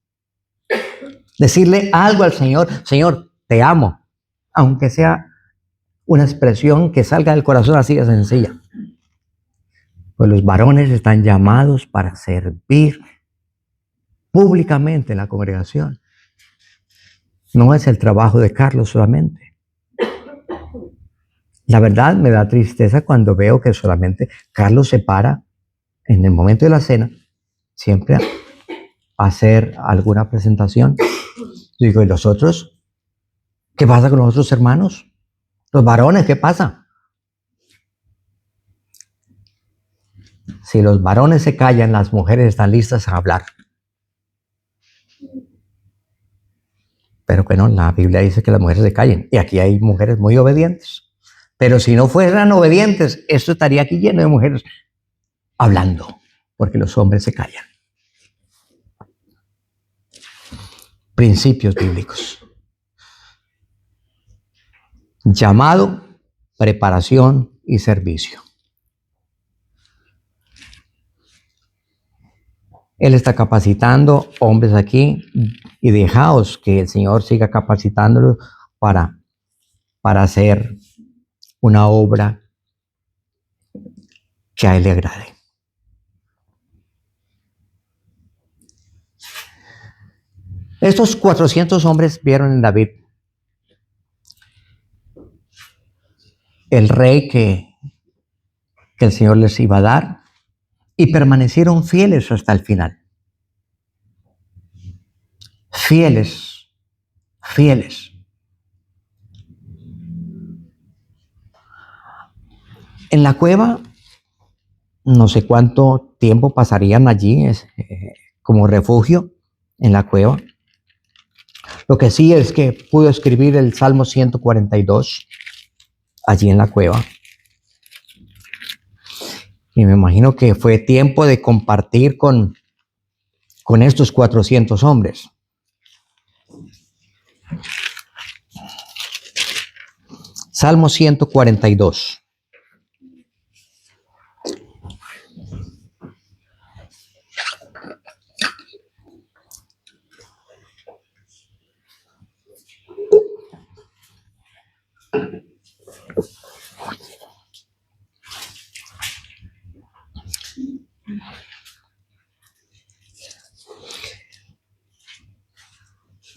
Decirle algo al Señor: Señor, te amo, aunque sea una expresión que salga del corazón así de sencilla. Pues los varones están llamados para servir públicamente en la congregación. No es el trabajo de Carlos solamente. La verdad me da tristeza cuando veo que solamente Carlos se para en el momento de la cena, siempre a hacer alguna presentación. Yo digo, ¿y los otros? ¿Qué pasa con los otros hermanos? Los varones, ¿qué pasa? Si los varones se callan, las mujeres están listas a hablar. Pero bueno, la Biblia dice que las mujeres se callen. Y aquí hay mujeres muy obedientes. Pero si no fueran obedientes, esto estaría aquí lleno de mujeres hablando, porque los hombres se callan. Principios bíblicos. Llamado, preparación y servicio. Él está capacitando hombres aquí y dejaos que el Señor siga capacitándolos para hacer una obra que a Él le agrade. Estos 400 hombres vieron en David el rey que el Señor les iba a dar, y permanecieron fieles hasta el final. Fieles, fieles. En la cueva, no sé cuánto tiempo pasarían allí como refugio en la cueva. Lo que sí es que pudo escribir el Salmo 142 allí en la cueva. Y me imagino que fue tiempo de compartir con estos 400 hombres. Salmo 142.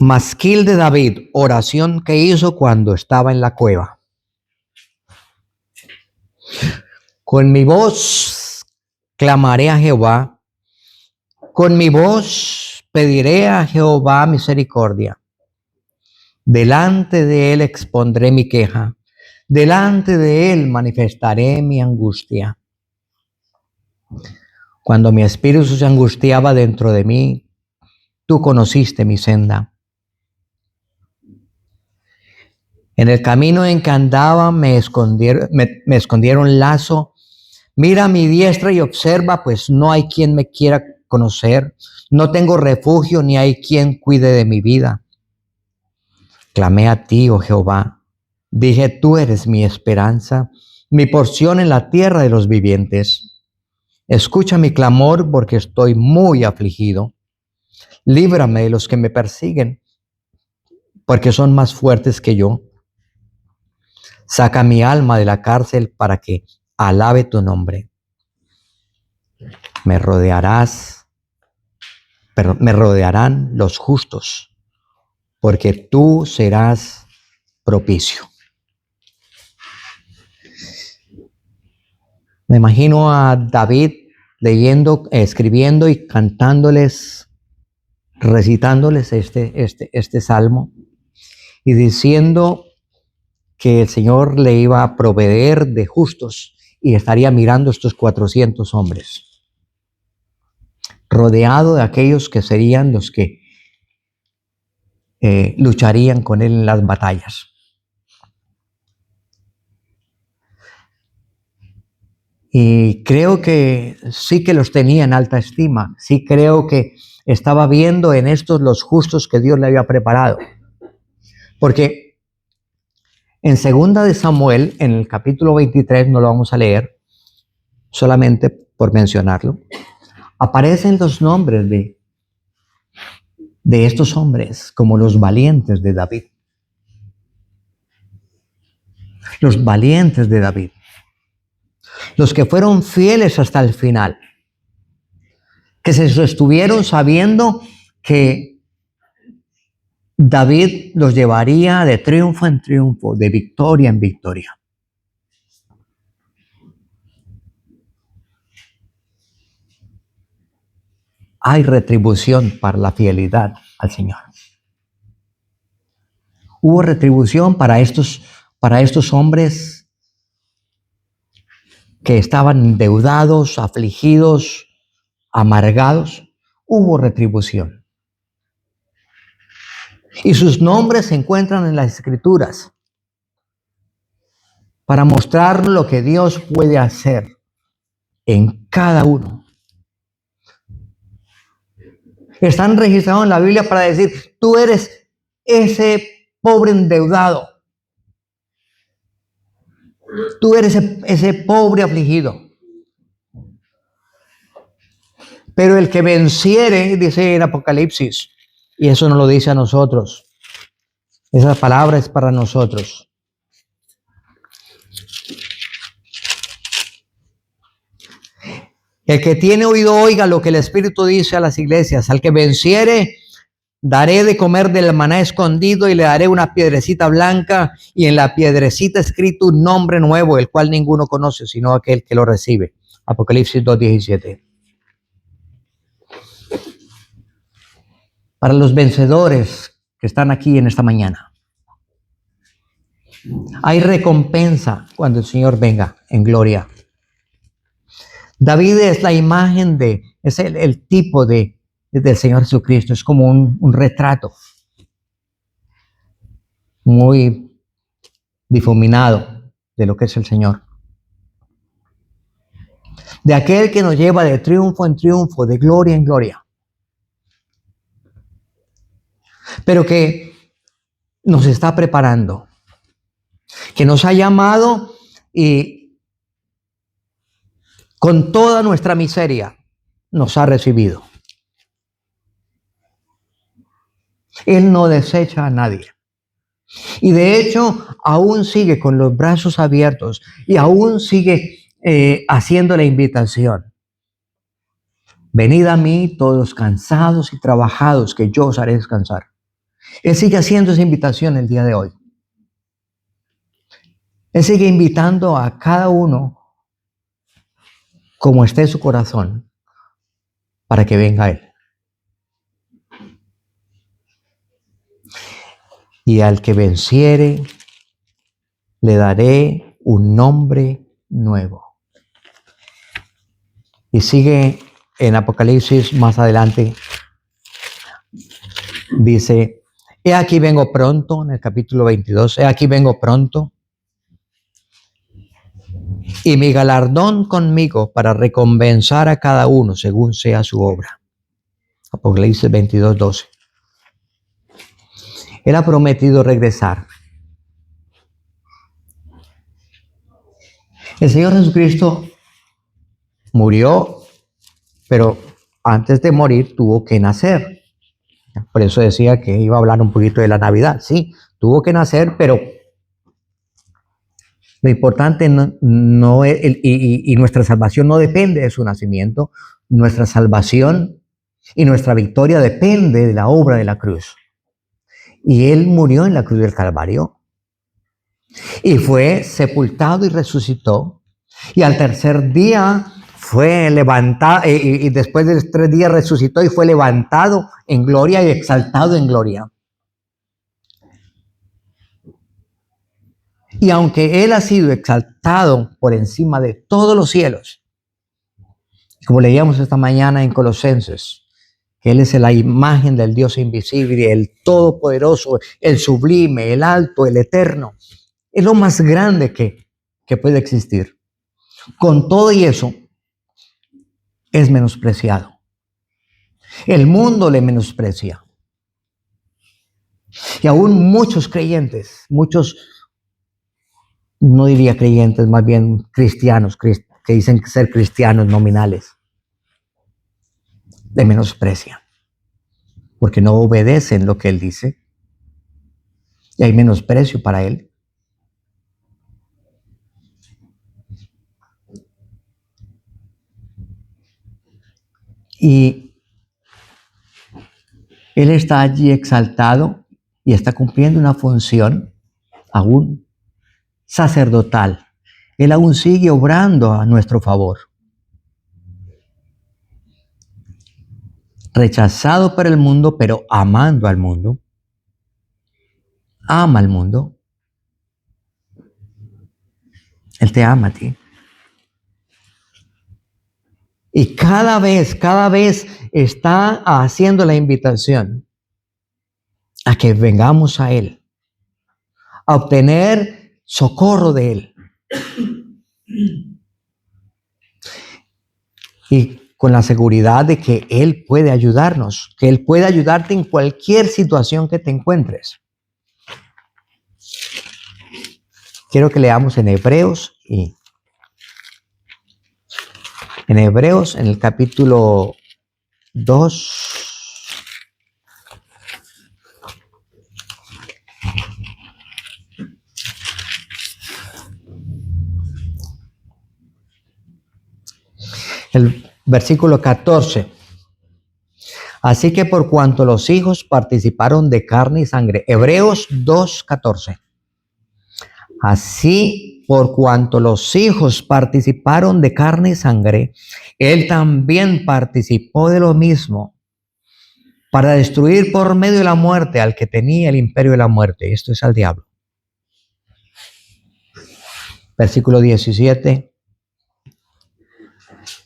Masquil de David, oración que hizo cuando estaba en la cueva. Con mi voz clamaré a Jehová, con mi voz pediré a Jehová misericordia. Delante de él expondré mi queja, delante de él manifestaré mi angustia. Cuando mi espíritu se angustiaba dentro de mí, tú conociste mi senda. En el camino en que andaba me escondieron lazo. Mira mi diestra y observa, pues no hay quien me quiera conocer. No tengo refugio ni hay quien cuide de mi vida. Clamé a ti, oh Jehová. Dije, tú eres mi esperanza, mi porción en la tierra de los vivientes. Escucha mi clamor porque estoy muy afligido. Líbrame de los que me persiguen, porque son más fuertes que yo. Saca mi alma de la cárcel para que alabe tu nombre. Me rodearán los justos, porque tú serás propicio. Me imagino a David leyendo, escribiendo y cantándoles, recitándoles este salmo y diciendo que el Señor le iba a proveer de justos y estaría mirando estos 400 hombres, rodeado de aquellos que serían los que lucharían con él en las batallas. Y creo que sí que los tenía en alta estima, sí creo que estaba viendo en estos los justos que Dios le había preparado. Porque en 2 de Samuel, en el capítulo 23, no lo vamos a leer, solamente por mencionarlo, aparecen los nombres de estos hombres como los valientes de David. Los valientes de David. Los que fueron fieles hasta el final. Que se sostuvieron sabiendo que David los llevaría de triunfo en triunfo, de victoria en victoria. Hay retribución para la fidelidad al Señor. Hubo retribución para estos hombres que estaban endeudados, afligidos, amargados. Hubo retribución. Y sus nombres se encuentran en las Escrituras para mostrar lo que Dios puede hacer en cada uno. Están registrados en la Biblia para decir, tú eres ese pobre endeudado. Tú eres ese pobre afligido. Pero el que venciere, dice en Apocalipsis, y eso no lo dice a nosotros. Esa palabra es para nosotros. El que tiene oído oiga lo que el Espíritu dice a las iglesias. Al que venciere, daré de comer del maná escondido y le daré una piedrecita blanca y en la piedrecita escrito un nombre nuevo, el cual ninguno conoce, sino aquel que lo recibe. Apocalipsis 2:17. para los vencedores que están aquí en esta mañana. Hay recompensa cuando el Señor venga en gloria. David es la imagen es el tipo del Señor Jesucristo. Es como un retrato muy difuminado de lo que es el Señor. De aquel que nos lleva de triunfo en triunfo, de gloria en gloria. Pero que nos está preparando. Que nos ha llamado y con toda nuestra miseria nos ha recibido. Él no desecha a nadie. Y de hecho, aún sigue con los brazos abiertos y aún sigue haciendo la invitación. Venid a mí todos cansados y trabajados, que yo os haré descansar. Él sigue haciendo esa invitación el día de hoy. Él sigue invitando a cada uno, como esté su corazón, para que venga a Él. Y al que venciere, le daré un nombre nuevo. Y sigue en Apocalipsis más adelante, dice, he aquí vengo pronto, en el capítulo 22, he aquí vengo pronto, y mi galardón conmigo para recompensar a cada uno según sea su obra. Apocalipsis 22, 12. Él ha prometido regresar. El Señor Jesucristo murió, pero antes de morir tuvo que nacer. Por eso decía que iba a hablar un poquito de la Navidad. Sí, tuvo que nacer, pero lo importante no es, y nuestra salvación no depende de su nacimiento. Nuestra salvación y nuestra victoria depende de la obra de la cruz. Y Él murió en la cruz del Calvario. Y fue sepultado y resucitó. Y al tercer día fue levantado, y después de 3 días resucitó y fue levantado en gloria y exaltado en gloria. Y aunque Él ha sido exaltado por encima de todos los cielos, como leíamos esta mañana en Colosenses, que Él es la imagen del Dios invisible, el todopoderoso, el sublime, el alto, el eterno, es lo más grande que puede existir. Con todo y eso, es menospreciado. El mundo le menosprecia. Y aún muchos creyentes, no diría creyentes, más bien cristianos, que dicen ser cristianos nominales, le menosprecian, porque no obedecen lo que Él dice. Y hay menosprecio para Él. Y Él está allí exaltado y está cumpliendo una función aún sacerdotal. Él aún sigue obrando a nuestro favor. Rechazado por el mundo, pero amando al mundo. Ama al mundo. Él te ama a ti. Y cada vez está haciendo la invitación a que vengamos a Él, a obtener socorro de Él. Y con la seguridad de que Él puede ayudarnos, que Él puede ayudarte en cualquier situación que te encuentres. Quiero que leamos en Hebreos, en el capítulo 2. El versículo 14. Así que por cuanto los hijos participaron de carne y sangre. Hebreos 2:14. Así por cuanto los hijos participaron de carne y sangre, Él también participó de lo mismo, para destruir por medio de la muerte al que tenía el imperio de la muerte. Esto es al diablo. Versículo 17.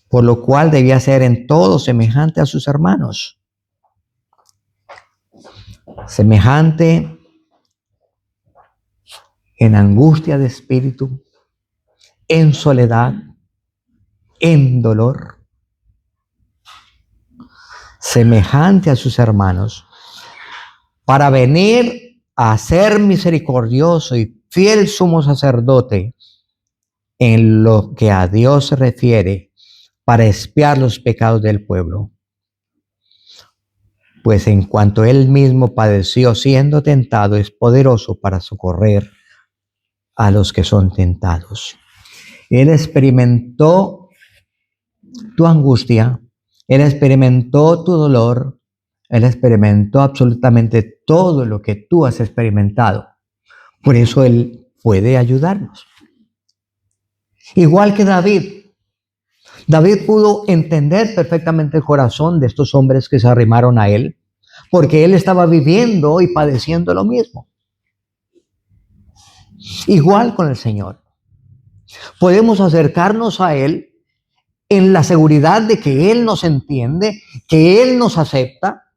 Por lo cual debía ser en todo semejante a sus hermanos. Semejante en angustia de espíritu, en soledad, en dolor. Semejante a sus hermanos, para venir a ser misericordioso y fiel sumo sacerdote en lo que a Dios se refiere, para expiar los pecados del pueblo. Pues en cuanto él mismo padeció siendo tentado, es poderoso para socorrer a los que son tentados. Él experimentó tu angustia, él experimentó tu dolor, él experimentó absolutamente todo lo que tú has experimentado. Por eso él puede ayudarnos. Igual que David. David pudo entender perfectamente el corazón de estos hombres que se arrimaron a él, porque él estaba viviendo y padeciendo lo mismo. Igual con el Señor. Podemos acercarnos a Él en la seguridad de que Él nos entiende, que Él nos acepta,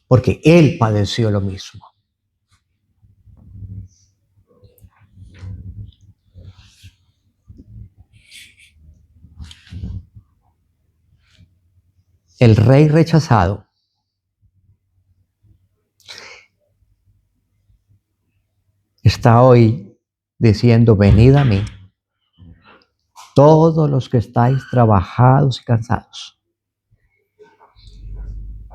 porque Él padeció lo mismo. El rey rechazado está hoy diciendo: venid a mí, todos los que estáis trabajados y cansados.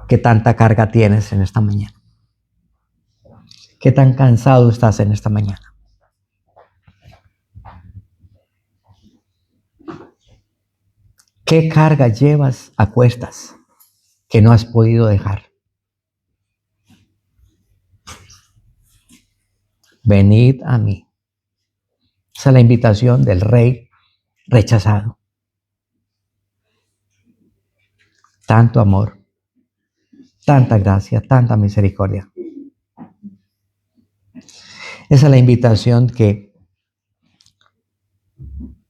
¿Qué tanta carga tienes en esta mañana? ¿Qué tan cansado estás en esta mañana? ¿Qué carga llevas a cuestas que no has podido dejar? Venid a mí. Esa es la invitación del rey rechazado. Tanto amor, tanta gracia, tanta misericordia. Esa es la invitación que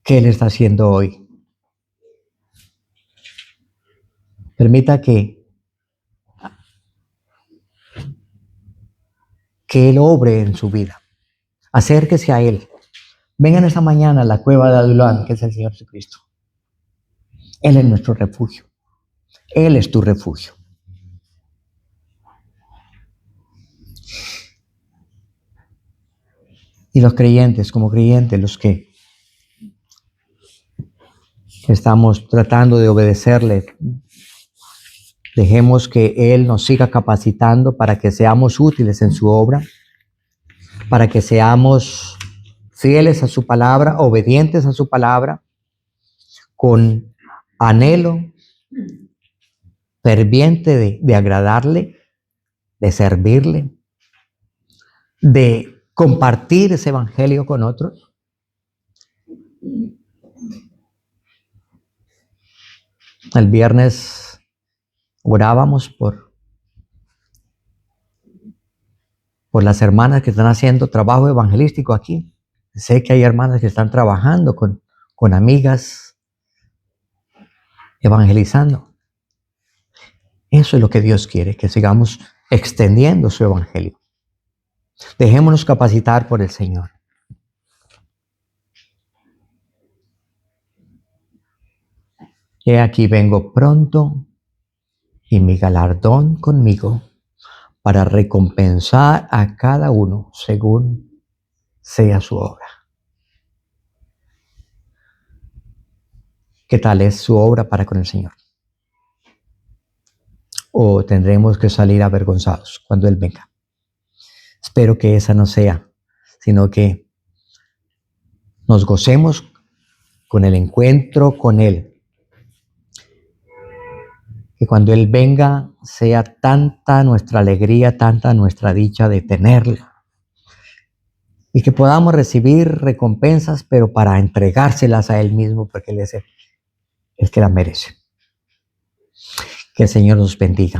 Él está haciendo hoy. Permita que Él obre en su vida. Acérquese a Él. Vengan esta mañana a la cueva de Adulán, que es el Señor Jesucristo. Él es nuestro refugio. Él es tu refugio. Y los creyentes, como creyentes, los que estamos tratando de obedecerle, dejemos que Él nos siga capacitando para que seamos útiles en su obra, para que seamos fieles a su palabra, obedientes a su palabra, con anhelo ferviente de agradarle, de servirle, de compartir ese evangelio con otros. El viernes orábamos por las hermanas que están haciendo trabajo evangelístico aquí. Sé que hay hermanas que están trabajando con amigas, evangelizando. Eso es lo que Dios quiere, que sigamos extendiendo su evangelio. Dejémonos capacitar por el Señor. He aquí vengo pronto y mi galardón conmigo para recompensar a cada uno según sea su obra. ¿Qué tal es su obra para con el Señor? ¿O tendremos que salir avergonzados cuando Él venga? Espero que esa no sea, sino que nos gocemos con el encuentro con Él. Que cuando Él venga sea tanta nuestra alegría, tanta nuestra dicha de tenerlo. Y que podamos recibir recompensas, pero para entregárselas a Él mismo, porque Él es el que la merece. Que el Señor nos bendiga.